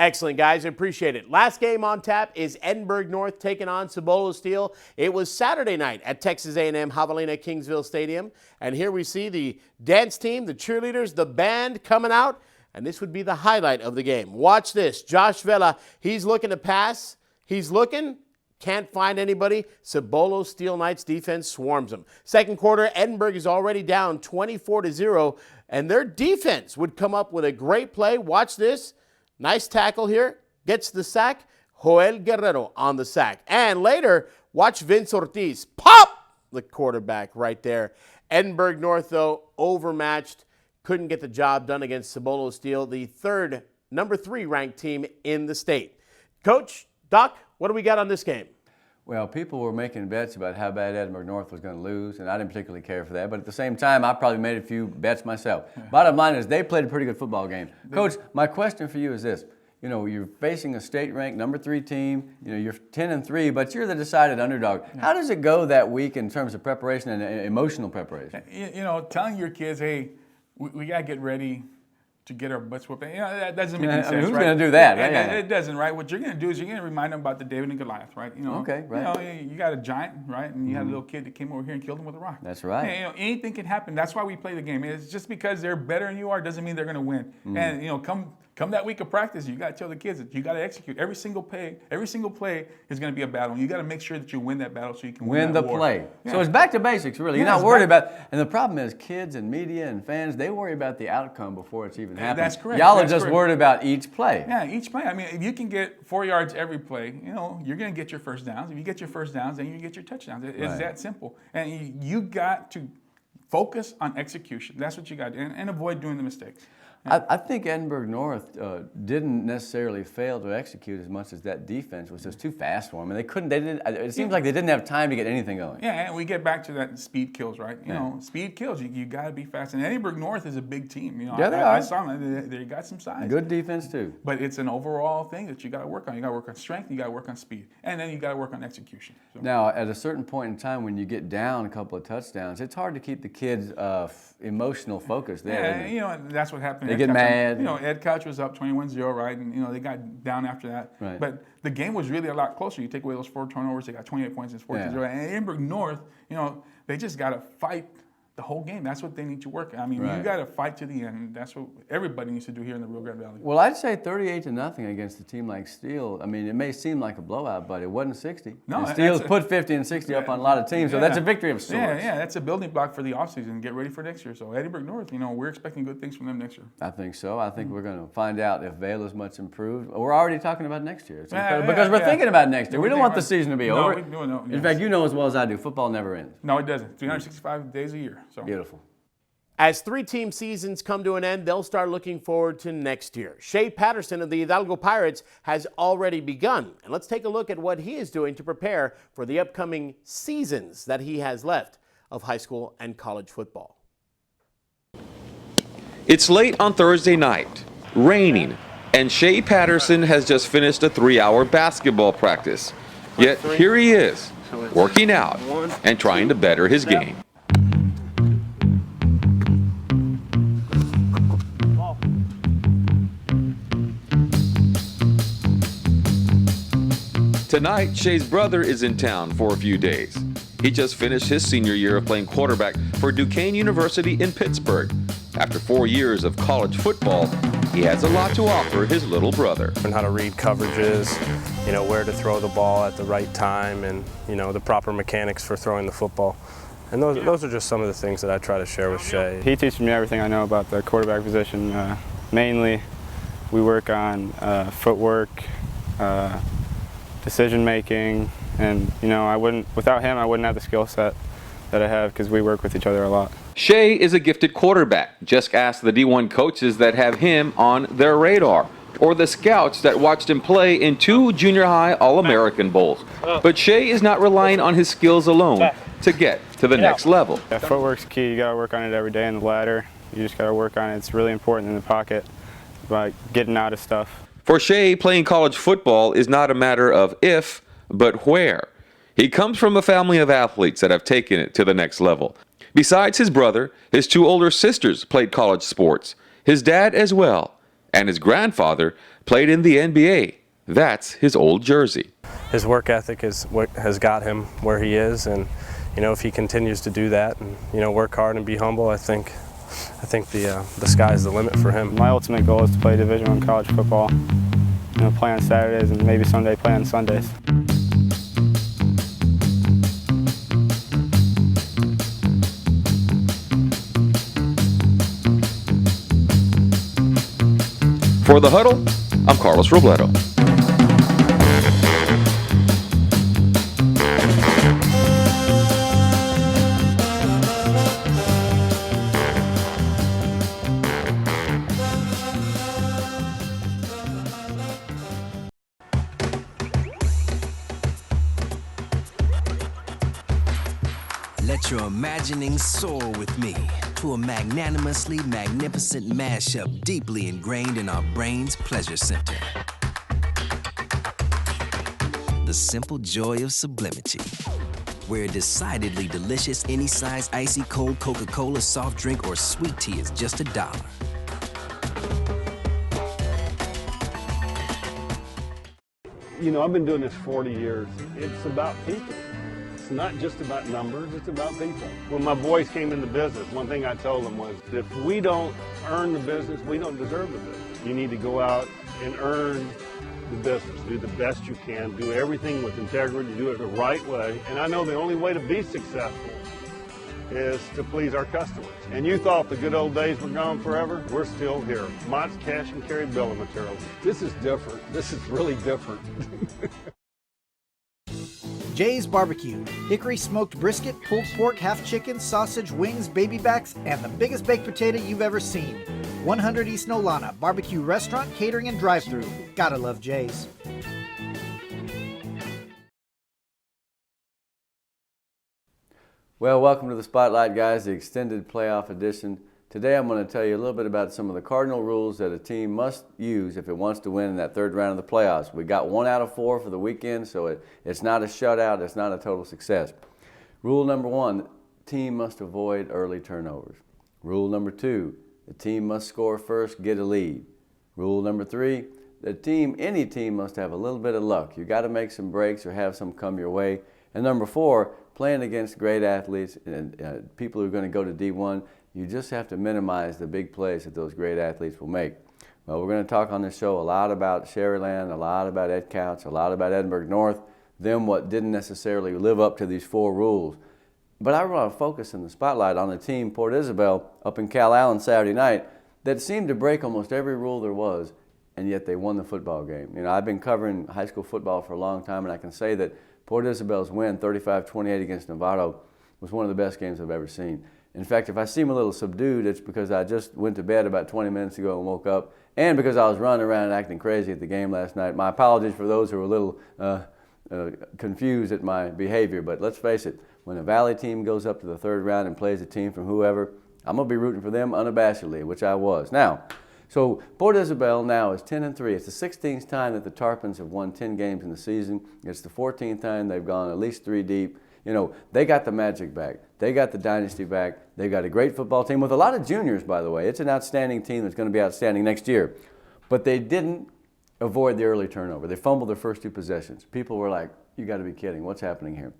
Excellent, guys. I appreciate it. Last game on tap is Edinburg North taking on Cibolo Steel. It was Saturday night at Texas A&M Javelina Kingsville Stadium. And here we see the dance team, the cheerleaders, the band coming out. And this would be the highlight of the game. Watch this. Josh Vela, he's looking to pass. He's looking. Can't find anybody. Cibolo Steel Knights defense swarms them. Second quarter, Edinburg is already down 24-0. And their defense would come up with a great play. Watch this. Nice tackle here, gets the sack. Joel Guerrero on the sack. And later, watch Vince Ortiz pop the quarterback right there. Edinburg North, though, overmatched. Couldn't get the job done against Cibolo Steel, the number 3 ranked team in the state. Coach, Doc, what do we got on this game? Well, people were making bets about how bad Edinburg North was going to lose, and I didn't particularly care for that. But at the same time, I probably made a few bets myself. Bottom line is they played a pretty good football game. Coach, my question for you is this. You know, you're facing a state-ranked number 3 team. You know, you're 10-3, but you're the decided underdog. How does it go that week in terms of preparation and emotional preparation? You know, telling your kids, hey, we got to get ready to get our butts whooped. You know, that doesn't make any sense, who's right? going to do that? It doesn't, right? What you're going to do is you're going to remind them about the David and Goliath, right? You know, okay, right. You know, you got a giant, right? And you had a little kid that came over here and killed him with a rock. That's right. And, you know, anything can happen. That's why we play the game. It's just because they're better than you are doesn't mean they're going to win. And, you know, come that week of practice, you got to tell the kids that you got to execute. Every single play is going to be a battle. You got to make sure that you win that battle so you can win the war. play. Yeah. So it's back to basics, really. You're not worried about, and the problem is kids and media and fans, they worry about the outcome before it's even happened. That's correct. Y'all are just worried about each play. Yeah, each play. I mean, if you can get 4 yards every play, you know, you're going to get your first downs. If you get your first downs, then you get your touchdowns. It's that simple. And you got to focus on execution. That's what you got to do, and avoid doing the mistakes. I think Edinburg North didn't necessarily fail to execute as much as that defense was just too fast for them. And they couldn't. It seems like they didn't have time to get anything going. Yeah, and we get back to that speed kills, right? You know, speed kills. You got to be fast. And Edinburg North is a big team. You know, yeah, they are. I saw them. They got some size. Good defense too. But it's an overall thing that you got to work on. You got to work on strength. You got to work on speed, and then you got to work on execution. So. Now, at a certain point in time, when you get down a couple of touchdowns, it's hard to keep the kids' emotional focus there. Yeah, you know, that's what happened. They get mad. You know, Edcouch was up 21-0, right? And, you know, they got down after that. Right. But the game was really a lot closer. You take away those 4 turnovers, they got 28 points. It's 14-0. And Edinburg North, you know, they just got to fight the whole game. That's what they need to work. I mean, you got to fight to the end. That's what everybody needs to do here in the Rio Grande Valley. Well, I'd say 38-0 against a team like Steel. I mean, it may seem like a blowout, but it wasn't 60. No, and Steel's put 50 and 60 up on a lot of teams, so that's a victory of sorts. Yeah, that's a building block for the offseason. Get ready for next year. So Edinburg North, you know, we're expecting good things from them next year. I think so. I think we're going to find out if Vela's much improved. We're already talking about next year. Because we're thinking about next year. We don't want the season to be over. No. In fact, you know as well as I do, football never ends. No, it doesn't. 365 days a year. So. Beautiful. As 3-team seasons come to an end, they'll start looking forward to next year. Shea Patterson of the Hidalgo Pirates has already begun. And let's take a look at what he is doing to prepare for the upcoming seasons that he has left of high school and college football. It's late on Thursday night, raining, and Shea Patterson has just finished a 3-hour basketball practice. Yet here he is, working out and trying to better his game. Tonight, Shea's brother is in town for a few days. He just finished his senior year of playing quarterback for Duquesne University in Pittsburgh. After 4 years of college football, he has a lot to offer his little brother. Learn how to read coverages, you know, where to throw the ball at the right time, and, you know, the proper mechanics for throwing the football. And those are just some of the things that I try to share with Shea. He teaches me everything I know about the quarterback position. Mainly, we work on footwork, decision making, and you know, without him I wouldn't have the skill set that I have because we work with each other a lot. Shea is a gifted quarterback. Just ask the D1 coaches that have him on their radar, or the scouts that watched him play in 2 junior high All-American Bowls. But Shea is not relying on his skills alone to get to the next level. Yeah, footwork's key. You got to work on it every day in the ladder. You just got to work on it. It's really important in the pocket, by getting out of stuff. For Shea, playing college football is not a matter of if, but where. He comes from a family of athletes that have taken it to the next level. Besides his brother, his 2 older sisters played college sports, his dad as well, And his grandfather played in the NBA. That's his old jersey. His work ethic is what has got him where he is, and if he continues to do that and work hard and be humble, I think the sky's the limit for him. My ultimate goal is to play Division I college football. Play on Saturdays and maybe someday play on Sundays. For The Huddle, I'm Carlos Robledo. Let your imagining soar with me to a magnanimously magnificent mashup deeply ingrained in our brain's pleasure center. The simple joy of sublimity, where decidedly delicious any size icy cold Coca-Cola soft drink or sweet tea is just $1. I've been doing this 40 years. It's about people. It's not just about numbers, it's about people. When my boys came into business, one thing I told them was, if we don't earn the business, we don't deserve the business. You need to go out and earn the business, do the best you can, do everything with integrity, do it the right way. And I know the only way to be successful is to please our customers. And you thought the good old days were gone forever? We're still here. Mott's Cash and Carry Billing Materials. This is different. This is really different. Jay's Barbecue. Hickory smoked brisket, pulled pork, half chicken, sausage, wings, baby backs, and the biggest baked potato you've ever seen. 100 East Nolana. Barbecue restaurant, catering, and drive-thru. Gotta love Jay's. Well, welcome to the Spotlight, guys, the extended playoff edition. Today I'm going to tell you a little bit about some of the cardinal rules that a team must use if it wants to win in that third round of the playoffs. We got 1 out of 4 for the weekend, so it's not a shutout, it's not a total success. Rule number 1, team must avoid early turnovers. Rule number 2, the team must score first, get a lead. Rule number 3, any team must have a little bit of luck. You got to make some breaks or have some come your way. And number 4, playing against great athletes and people who are going to go to D1, you just have to minimize the big plays that those great athletes will make. Well, we're going to talk on this show a lot about Sharyland, a lot about Edcouch, a lot about Edinburg North, them what didn't necessarily live up to these 4 rules. But I want to focus in the spotlight on the team, Port Isabel, up in Cal Allen Saturday night, that seemed to break almost every rule there was, and yet they won the football game. I've been covering high school football for a long time, and I can say that Port Isabel's win, 35-28 against Novato, was one of the best games I've ever seen. In fact, if I seem a little subdued, it's because I just went to bed about 20 minutes ago and woke up, and because I was running around and acting crazy at the game last night. My apologies for those who are a little confused at my behavior, but let's face it, when a Valley team goes up to the third round and plays a team from whoever, I'm going to be rooting for them unabashedly, which I was. Now, so Port Isabel now is 10-3. It's the 16th time that the Tarpons have won 10 games in the season. It's the 14th time they've gone at least 3 deep. They got the magic back. They got the dynasty back. They've got a great football team with a lot of juniors, by the way. It's an outstanding team that's going to be outstanding next year. But they didn't avoid the early turnover. They fumbled their first 2 possessions. People were like, you got to be kidding. What's happening here?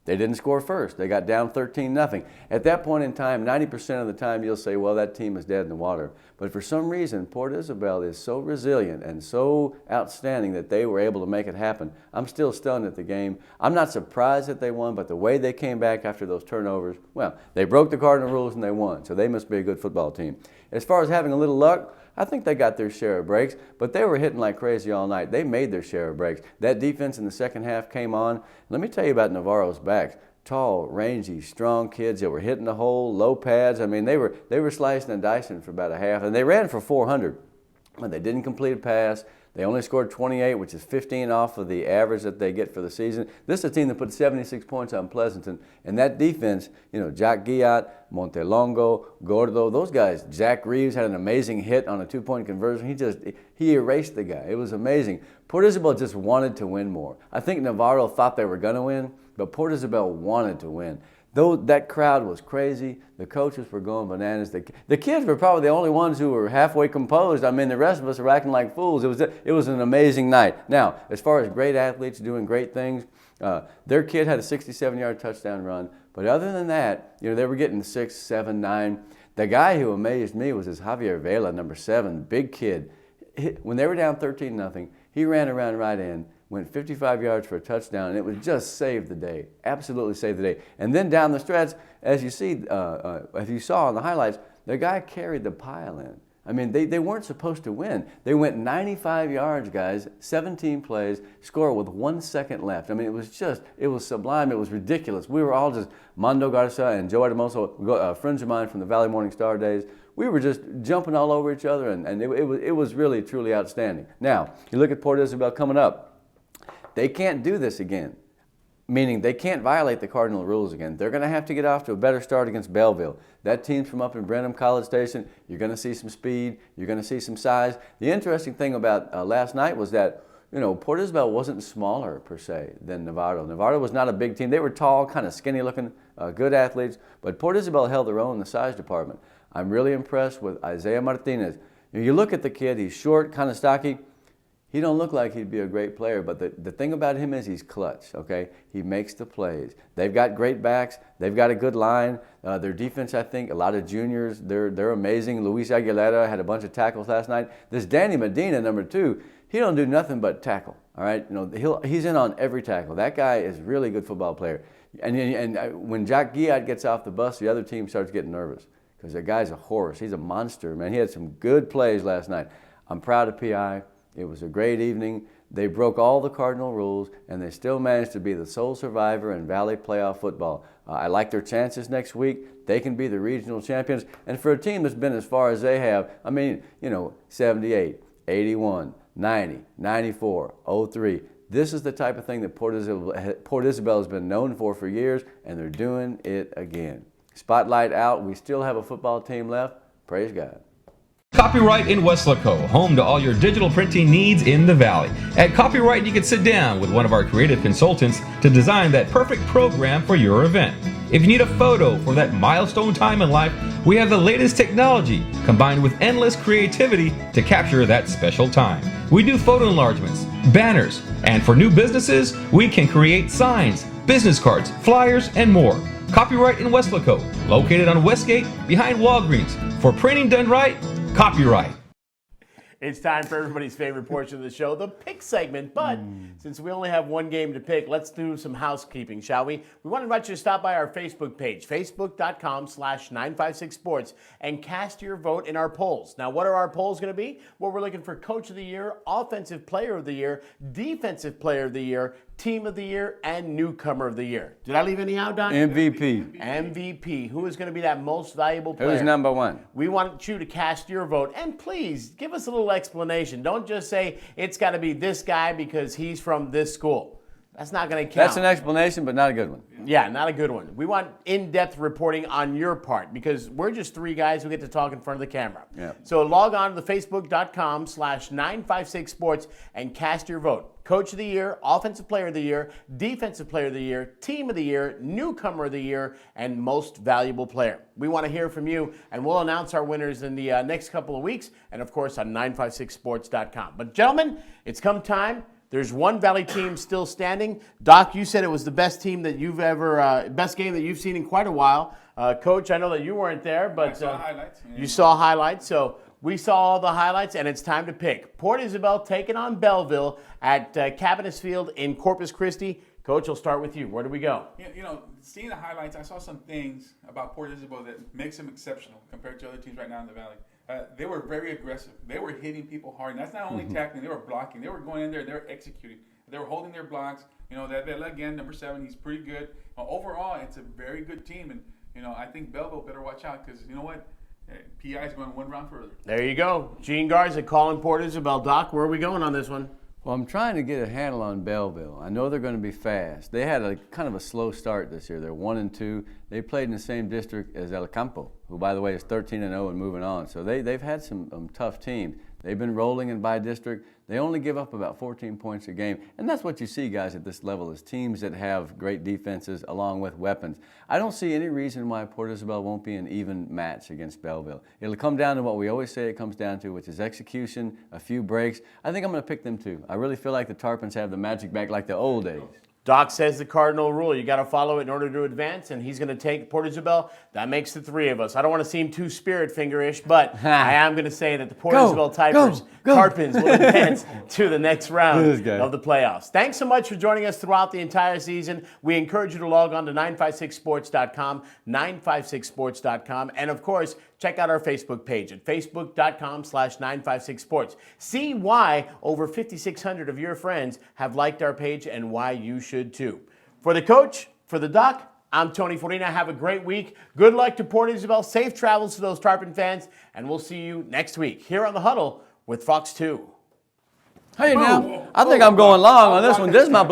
They didn't score first. They got down 13-0. At that point in time, 90% of the time you'll say, well, that team is dead in the water. But for some reason, Port Isabel is so resilient and so outstanding that they were able to make it happen. I'm still stunned at the game. I'm not surprised that they won, but the way they came back after those turnovers, well, they broke the cardinal rules and they won. So they must be a good football team. As far as having a little luck, I think they got their share of breaks, but they were hitting like crazy all night. They made their share of breaks. That defense in the second half came on. Let me tell you about Navarro's backs. Tall, rangy, strong kids that were hitting the hole, low pads. I mean, they were slicing and dicing for about a half, and they ran for 400. But they didn't complete a pass. They only scored 28, which is 15 off of the average that they get for the season. This is a team that put 76 points on Pleasanton. And that defense, Jack Guillat, Montelongo, Gordo, those guys. Zach Reeves had an amazing hit on a 2-point conversion. He erased the guy. It was amazing. Port Isabel just wanted to win more. I think Navarro thought they were going to win, but Port Isabel wanted to win. Though that crowd was crazy, the coaches were going bananas. The kids were probably the only ones who were halfway composed. I mean, the rest of us were acting like fools. It was an amazing night. Now, as far as great athletes doing great things, their kid had a 67-yard touchdown run. But other than that, they were getting 6, 7, 9. The guy who amazed me was this Javier Vela, number 7, big kid. When they were down 13-0, he ran around right in, went 55 yards for a touchdown, and it would just save the day. Absolutely save the day. And then down the stretch, as you saw in the highlights, the guy carried the pile in. I mean, they weren't supposed to win. They went 95 yards, guys, 17 plays, score with 1 second left. I mean, it was sublime. It was ridiculous. We were all just, Mondo Garza and Joe Artemoso, friends of mine from the Valley Morning Star days, we were just jumping all over each other, and it was really, truly outstanding. Now, you look at Port Isabel coming up. They can't do this again, meaning they can't violate the cardinal rules again. They're going to have to get off to a better start against Belleville. That team's from up in Brenham College Station. You're going to see some speed. You're going to see some size. The interesting thing about last night was that, Port Isabel wasn't smaller, per se, than Novato. Novato was not a big team. They were tall, kind of skinny-looking, good athletes, but Port Isabel held their own in the size department. I'm really impressed with Isaiah Martinez. You look at the kid, he's short, kind of stocky. He don't look like he'd be a great player, but the thing about him is he's clutch, okay? He makes the plays. They've got great backs. They've got a good line. Their defense, I think, a lot of juniors, they're amazing. Luis Aguilera had a bunch of tackles last night. This Danny Medina, number 2, he don't do nothing but tackle, all right? He's in on every tackle. That guy is a really good football player. And when Jack Guillot gets off the bus, the other team starts getting nervous because the guy's a horse. He's a monster, man. He had some good plays last night. I'm proud of PI. It was a great evening. They broke all the cardinal rules, and they still managed to be the sole survivor in Valley playoff football. I like their chances next week. They can be the regional champions. And for a team that's been as far as they have, 78, 81, 90, 94, 03. This is the type of thing that Port Isabel has been known for years, and they're doing it again. Spotlight out. We still have a football team left. Praise God. Copyright in Weslaco, home to all your digital printing needs in the Valley. At Copyright, you can sit down with one of our creative consultants to design that perfect program for your event. If you need a photo for that milestone time in life, we have the latest technology combined with endless creativity to capture that special time. We do photo enlargements, banners, and for new businesses, we can create signs, business cards, flyers, and more. Copyright in Weslaco, located on Westgate behind Walgreens. For printing done right, Copyright. It's time for everybody's favorite portion of the show, the pick segment. But since we only have one game to pick, let's do some housekeeping, shall we? We want to invite you to stop by our Facebook page, facebook.com/956sports, and cast your vote in our polls. Now, what are our polls going to be? Well, we're looking for Coach of the Year, Offensive Player of the Year, Defensive Player of the Year, Team of the Year, and Newcomer of the Year. Did I leave any out, Don? MVP. MVP. Who is going to be that most valuable player? Who's number 1? We want you to cast your vote. And please, give us a little explanation. Don't just say it's got to be this guy because he's from this school. That's not going to count. That's an explanation, but not a good one. Yeah, not a good one. We want in-depth reporting on your part because we're just 3 guys who get to talk in front of the camera. Yeah. So log on to the facebook.com/956sports and cast your vote. Coach of the Year, Offensive Player of the Year, Defensive Player of the Year, Team of the Year, Newcomer of the Year, and Most Valuable Player. We want to hear from you, and we'll announce our winners in the next couple of weeks, and of course on 956sports.com. But gentlemen, it's come time. There's one Valley team still standing. Doc, you said it was the best team that you've ever, best game that you've seen in quite a while. Coach, I know that you weren't there, but I saw highlights. You saw highlights. So we saw all the highlights, and it's time to pick. Port Isabel taking on Belleville at Cabinets Field in Corpus Christi. Coach, we'll start with you. Where do we go? Seeing the highlights, I saw some things about Port Isabel that makes them exceptional compared to other teams right now in the Valley. They were very aggressive. They were hitting people hard. And that's not only tackling, they were blocking. They were going in there, they were executing. They were holding their blocks. That again, number 7, he's pretty good. Overall, it's a very good team. And, I think Belleville better watch out because, you know what? PI is going 1 round further. There you go. Gene Garza calling Port Isabel. Doc, where are we going on this one? Well, I'm trying to get a handle on Belleville. I know they're going to be fast. They had a kind of a slow start this year. They're 1-2. They played in the same district as El Campo, who, by the way, is 13-0 and moving on. So they've had some tough teams. They've been rolling in by district. They only give up about 14 points a game. And that's what you see, guys, at this level, is teams that have great defenses along with weapons. I don't see any reason why Port Isabel won't be an even match against Belleville. It'll come down to what we always say it comes down to, which is execution, a few breaks. I think I'm going to pick them too. I really feel like the Tarpons have the magic back like the old days. Doc says the cardinal rule, you got to follow it in order to advance, and he's going to take Port Isabel. That makes the three of us. I don't want to seem too spirit finger-ish, but I am going to say that the Port Isabel Tarpons will advance to the next round of the playoffs. Thanks so much for joining us throughout the entire season. We encourage you to log on to 956sports.com, 956sports.com, and of course, check out our Facebook page at facebook.com/956sports. See why over 5,600 of your friends have liked our page and why you should too. For the coach, for the doc, I'm Tony Forina. Have a great week. Good luck to Port Isabel. Safe travels to those Tarpon fans, and we'll see you next week here on The Huddle with Fox 2. Hey, now, I think I'm going long on this one. This is my